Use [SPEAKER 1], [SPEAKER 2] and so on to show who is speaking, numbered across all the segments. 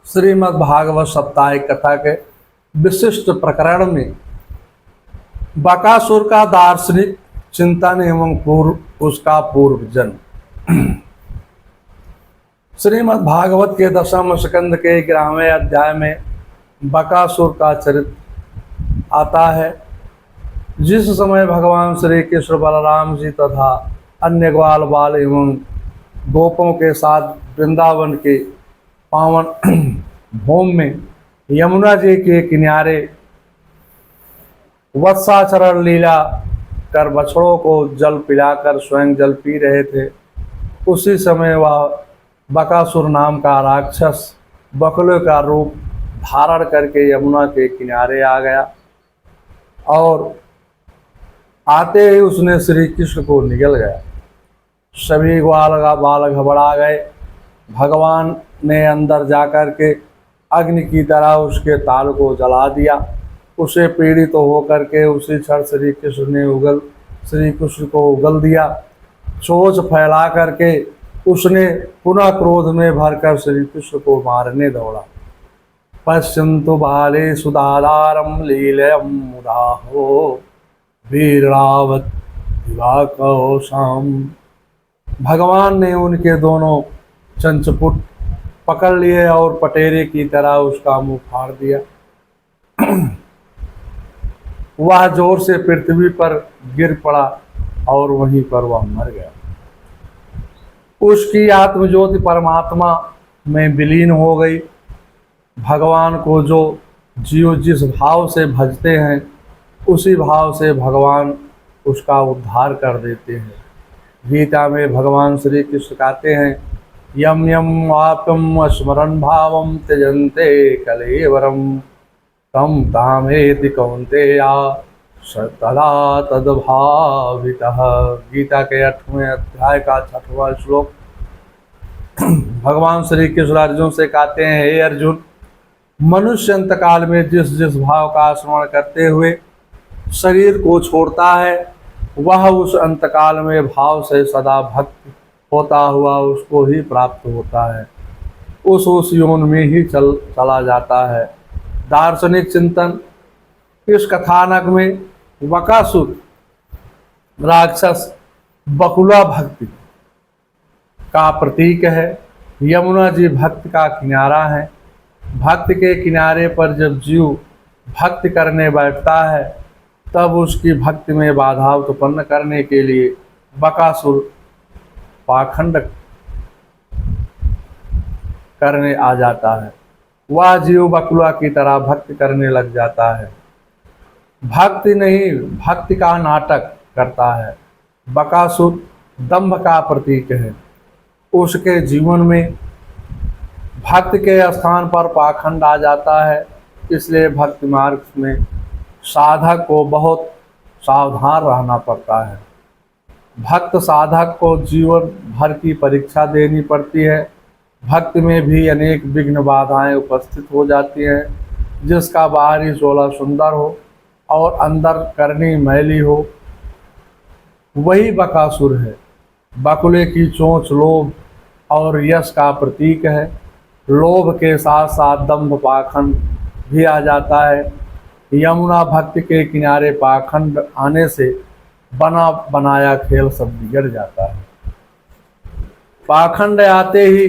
[SPEAKER 1] श्रीमद् भागवत साप्ताहिक कथा के विशिष्ट प्रकरण में बकासुर का दार्शनिक चिंतन एवं उसका पूर्व जन्म। श्रीमद् भागवत के दशम स्कंद के 11वें अध्याय में बकासुर का चरित्र आता है। जिस समय भगवान श्री कृष्ण बलराम जी तथा अन्य ग्वाल बाल एवं गोपों के साथ वृंदावन के पावन भूमि में यमुना जी के किनारे वत्साचरण लीला कर बछड़ों को जल पिलाकर स्वयं जल पी रहे थे। उसी समय वह बकासुर नाम का राक्षस बकुले का रूप धारण करके यमुना के किनारे आ गया और आते ही उसने श्री कृष्ण को निगल गया। सभी बाल घबरा गए। भगवान ने अंदर जाकर के अग्नि की तरह उसके ताल को जला दिया। उसे पीड़ित होकर के उसी क्षण श्री कृष्ण को उगल दिया। चोंच फैला करके उसने पुनः क्रोध में भरकर श्री कृष्ण को मारने दौड़ा। पश्यन्तु बाले सुदाधारम लीलयम मुदाहो वीरावत दिवाकौशाम। भगवान ने उनके दोनों चंचपुट पकड़ लिए और पटेरे की तरह उसका मुंह फाड़ दिया। वह जोर से पृथ्वी पर गिर पड़ा और वहीं पर वह मर गया। उसकी आत्मज्योति परमात्मा में विलीन हो गई। भगवान को जो जीव जिस भाव से भजते हैं उसी भाव से भगवान उसका उद्धार कर देते हैं। गीता में भगवान श्री कृष्ण कहते हैं, यम यम वाप्यम स्मरण भावम त्यजन्ते कलेवरम तम तामेति कौन्तेया तदा तद्भावितः। गीता के 8वें अध्याय का 6वां श्लोक। भगवान श्री कृष्ण अर्जुन से कहते हैं, हे अर्जुन, मनुष्य अंतकाल में जिस जिस भाव का स्मरण करते हुए शरीर को छोड़ता है वह उस अंतकाल में भाव से सदा भक्त होता हुआ उसको ही प्राप्त होता है। उस योन में ही चला जाता है। दार्शनिक चिंतन। इस कथानक में बकासुर राक्षस बकुला भक्ति का प्रतीक है। यमुना जी भक्ति का किनारा है। भक्ति के किनारे पर जब जीव भक्ति करने बैठता है तब उसकी भक्ति में बाधा उत्पन्न करने के लिए बकासुर पाखंड करने आ जाता है। वह जीव बकुला की तरह भक्ति करने लग जाता है। भक्ति नहीं, भक्ति का नाटक करता है। बकासुर दंभ का प्रतीक है। उसके जीवन में भक्ति के स्थान पर पाखंड आ जाता है। इसलिए भक्ति मार्ग में साधक को बहुत सावधान रहना पड़ता है। भक्त साधक को जीवन भर की परीक्षा देनी पड़ती है। भक्ति में भी अनेक विघ्न बाधाएं उपस्थित हो जाती हैं। जिसका बाहरी चोला सुंदर हो और अंदर करनी मैली हो वही बकासुर है। बकुले की चोंच लोभ और यश का प्रतीक है। लोभ के साथ साथ दंभ पाखंड भी आ जाता है। यमुना भक्ति के किनारे पाखंड आने से बना बनाया खेल सब बिगड़ जाता है। पाखंड आते ही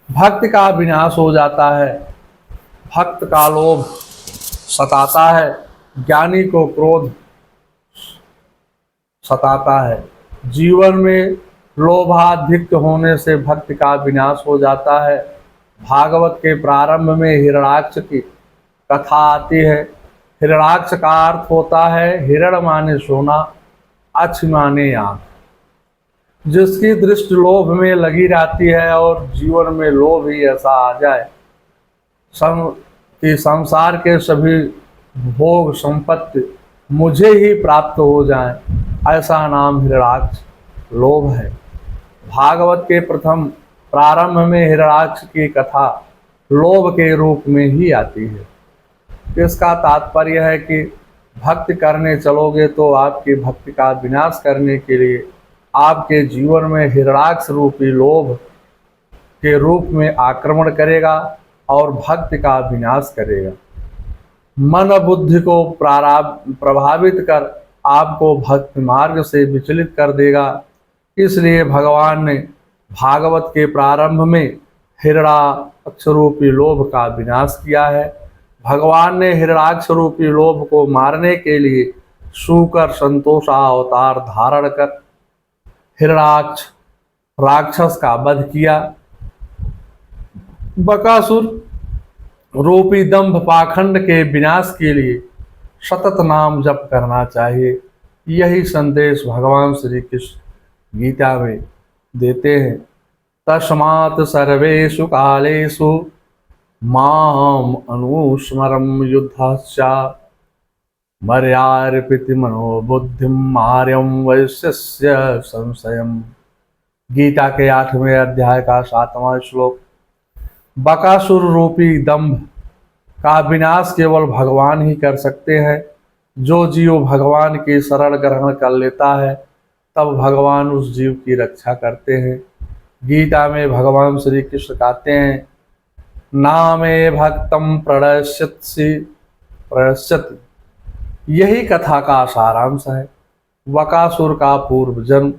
[SPEAKER 1] भक्ति का विनाश हो जाता है। भक्त का लोभ सताता है। ज्ञानी को क्रोध सताता है। जीवन में लोभाधिक्त होने से भक्ति का विनाश हो जाता है। भागवत के प्रारंभ में हिरण्याक्ष की कथा आती है। हिरण्याक्ष का अर्थ होता है हिरण माने सोना, अक्ष माने आंख। जिसकी दृष्टि लोभ में लगी रहती है और जीवन में लोभ ही ऐसा आ जाए कि संसार के सभी भोग संपत्ति मुझे ही प्राप्त हो जाएं, ऐसा नाम हिरण्याक्ष लोभ है। भागवत के प्रथम प्रारंभ में हिरण्याक्ष की कथा लोभ के रूप में ही आती है। इसका तात्पर्य है कि भक्ति करने चलोगे तो आपकी भक्ति का विनाश करने के लिए आपके जीवन में हिरण्याक्ष रूपी लोभ के रूप में आक्रमण करेगा और भक्ति का विनाश करेगा। मन बुद्धि को प्रभावित कर आपको भक्ति मार्ग से विचलित कर देगा। इसलिए भगवान ने भागवत के प्रारंभ में हिरणाक्ष रूपी लोभ का विनाश किया है। भगवान ने हिरणाक्ष रूपी लोभ को मारने के लिए शूकर संतोषा अवतार धारण कर हिरणाक्ष राक्षस का वध किया। बकासुर रूपी दंभ पाखंड के विनाश के लिए सतत नाम जप करना चाहिए। यही संदेश भगवान श्री कृष्ण गीता में देते हैं। तस्मात् सर्वेषु कालेषु माम अनुस्मरं युद्धस्या मर्यार्पित मनोबुद्धिम आर्यम वैश्यस्य संशयम। गीता के 8वें अध्याय का 7वां श्लोक। बकासुर रूपी दंभ का विनाश केवल भगवान ही कर सकते हैं। जो जीव भगवान की शरण ग्रहण कर लेता है तब भगवान उस जीव की रक्षा करते हैं। गीता में भगवान श्री कृष्ण कहते हैं, नामे भक्तम प्रणश्यति। यही कथा का सारांश है। बकासुर का पूर्व जन्म।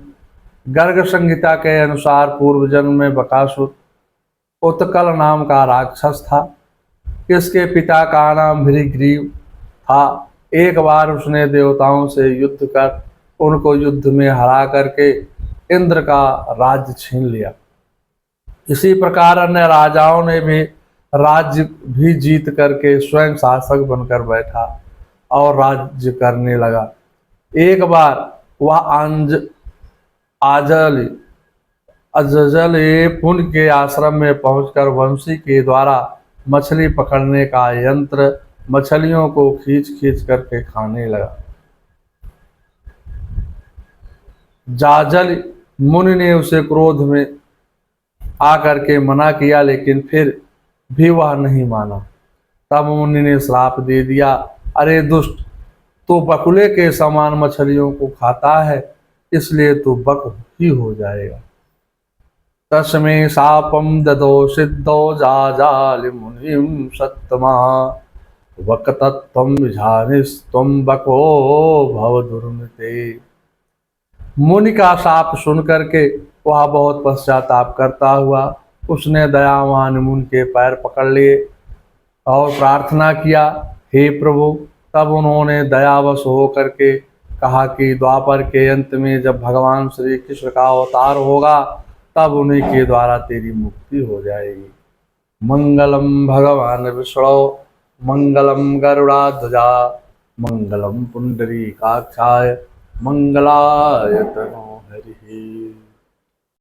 [SPEAKER 1] गर्ग संहिता के अनुसार पूर्व जन्म में बकासुर उत्कल नाम का राक्षस था। इसके पिता का नाम भृगुग्रीव था। एक बार उसने देवताओं से युद्ध कर उनको युद्ध में हरा करके इंद्र का राज्य छीन लिया। इसी प्रकार अन्य राजाओं ने भी राज्य भी जीत करके स्वयं शासक बनकर बैठा और राज्य करने लगा। एक बार वह अजल पुण्य के आश्रम में पहुंचकर वंशी के द्वारा मछली पकड़ने का यंत्र मछलियों को खींच खींच करके खाने लगा। जाजल मुनि ने उसे क्रोध में आकर के मना किया, लेकिन फिर भी वह नहीं माना। तब मुनि ने श्राप दे दिया, अरे दुष्ट, तो बकुले के समान मछलियों को खाता है, इसलिए तो बक ही हो जाएगा। तस्मै शापम ददो सिद्धो जाजालि मुनिम सत्तमा वक्तत्वं विजानिस्त्वं बको भव दुर्मते। मुनि का शाप सुन करके वह बहुत पश्चाताप करता हुआ उसने दयावान मुनि के पैर पकड़ लिए और प्रार्थना किया, हे प्रभु। तब उन्होंने दयावश हो करके कहा कि द्वापर के अंत में जब भगवान श्री कृष्ण का अवतार होगा तब उन्हीं के द्वारा तेरी मुक्ति हो जाएगी। मंगलम भगवान विष्णु मंगलम गरुड़ाध्वजा मंगलम पुंडरीकाक्षाय मंगलाय तनो हरि।